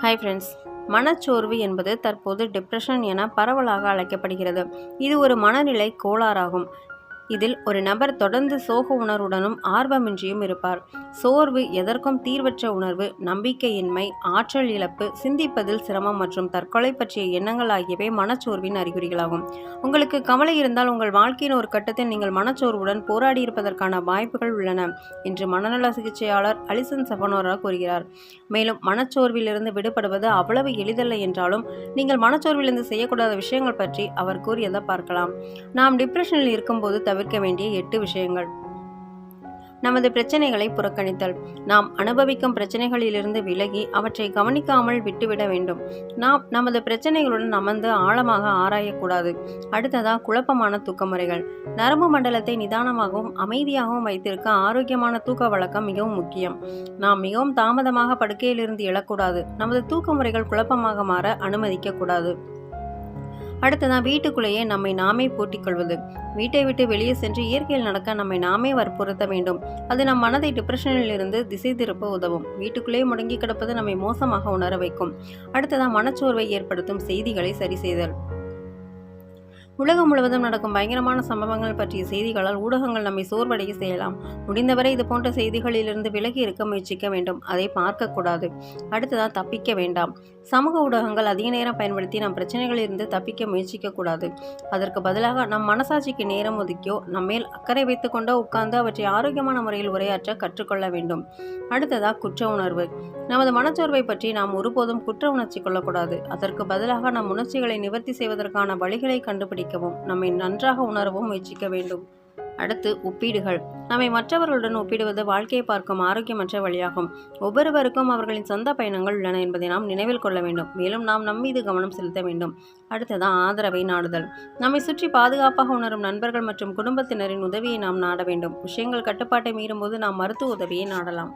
Hi friends. மனச்சோர்வு என்பது தற்போது டிப்ரெஷன் என பரவலாக அழைக்கப்படுகிறது. இது ஒரு மனநிலை கோளாறாகும். இதில் ஒரு நபர் தொடர்ந்து சோக உணர்வுடனும் ஆர்வமின்றியும் இருப்பார். சோர்வு எதற்கும் தீர்வற்ற உணர்வு, நம்பிக்கையின்மை, ஆற்றல் இழப்பு, சிந்திப்பதில் சிரமம் மற்றும் தற்கொலை பற்றிய எண்ணங்கள் ஆகியவை மனச்சோர்வின் அறிகுறிகளாகும். உங்களுக்கு கவலை இருந்தால் உங்கள் வாழ்க்கையின் ஒரு கட்டத்தில் நீங்கள் மனச்சோர்வுடன் போராடியிருப்பதற்கான வாய்ப்புகள் உள்ளன என்று மனநல சிகிச்சையாளர் அலிசன் சபனோரா கூறுகிறார். மேலும் மனச்சோர்விலிருந்து விடுபடுவது அவ்வளவு எளிதல்ல என்றாலும் நீங்கள் மனச்சோர்விலிருந்து செய்யக்கூடாத விஷயங்கள் பற்றி அவர் கூறியதை பார்க்கலாம். நாம் டிப்ரெஷனில் இருக்கும்போது தவிர்க்க வேண்டிய 8 விஷயங்கள். நமது பிரச்சனைகளை புறக்கணித்தல். நாம் அனுபவிக்கும் பிரச்சனைகளிலிருந்து விலகி அவற்றை கவனிக்காமல் விட்டுவிட வேண்டும். நாம் நமது பிரச்சனைகளுடன் அமர்ந்து ஆழமாக ஆராயக்கூடாது. அடுத்ததா குழப்பமான தூக்க முறைகள். நரம்பு மண்டலத்தை நிதானமாகவும் அமைதியாகவும் வைத்திருக்க ஆரோக்கியமான தூக்க வழக்கம் மிகவும் முக்கியம். நாம் மிகவும் தாமதமாக படுக்கையிலிருந்து எழக்கூடாது. நமது தூக்க முறைகள் குழப்பமாக மாற அனுமதிக்க கூடாது. அடுத்ததான் வீட்டுக்குள்ளேயே நம்மை நாமே பூட்டிக் கொள்வது. வீட்டை விட்டு வெளியே சென்று இயற்கையில் நடக்க நம்மை நாமே வற்புறுத்த வேண்டும். அது நம் மனதை டிப்ரெஷனில் இருந்து திசை திருப்ப உதவும். வீட்டுக்குள்ளேயே முடங்கி கிடப்பது நம்மை மோசமாக உணர வைக்கும். அடுத்ததான் மனச்சோர்வை ஏற்படுத்தும் செய்திகளை சரி செய்தல். உலகம் முழுவதும் நடக்கும் பயங்கரமான சம்பவங்கள் பற்றிய செய்திகளால் ஊடகங்கள் நம்மை சோர்வடைய செய்யலாம். முடிந்தவரை இது போன்ற செய்திகளிலிருந்து விலகி இருக்க முயற்சிக்க வேண்டும். அதை பார்க்கக்கூடாது. அடுத்ததான் தப்பிக்க வேண்டாம். சமூக ஊடகங்கள் அதிக நேரம் பயன்படுத்தி நம் பிரச்சனைகளிலிருந்து தப்பிக்க முயற்சிக்க கூடாது. அதற்கு பதிலாக நம் மனசாட்சிக்கு நேரம் ஒதுக்கியோ நம்மேல் அக்கறை வைத்து கொண்டோ உட்கார்ந்து அவற்றை ஆரோக்கியமான முறையில் உரையாற்ற கற்றுக்கொள்ள வேண்டும். அடுத்ததா குற்ற உணர்வு. நமது மனச்சோர்வை பற்றி நாம் ஒருபோதும் குற்ற உணர்ச்சி கொள்ளக்கூடாது. அதற்கு பதிலாக நம் உணர்ச்சிகளை நிவர்த்தி செய்வதற்கான வழிகளை கண்டுபிடிக்கவும் நம்மை நன்றாக உணரவும் முயற்சிக்க வேண்டும். அடுத்து ஒப்பீடுகள். நம்மை மற்றவர்களுடன் ஒப்பிடுவது வாழ்க்கையை பார்க்கும் ஆரோக்கியமற்ற வழியாகும். ஒவ்வொருவருக்கும் அவர்களின் சொந்த பயணங்கள் உள்ளன என்பதை நாம் நினைவில் கொள்ள வேண்டும். மேலும் நாம் நம்மீது கவனம் செலுத்த வேண்டும். அடுத்ததான் ஆதரவை நாடுதல். நம்மை சுற்றி பாதுகாப்பாக உணரும் நண்பர்கள் மற்றும் குடும்பத்தினரின் உதவியை நாம் நாட வேண்டும். விஷயங்கள் கட்டுப்பாட்டை மீறும்போது நாம் மருத்துவ உதவியை நாடலாம்.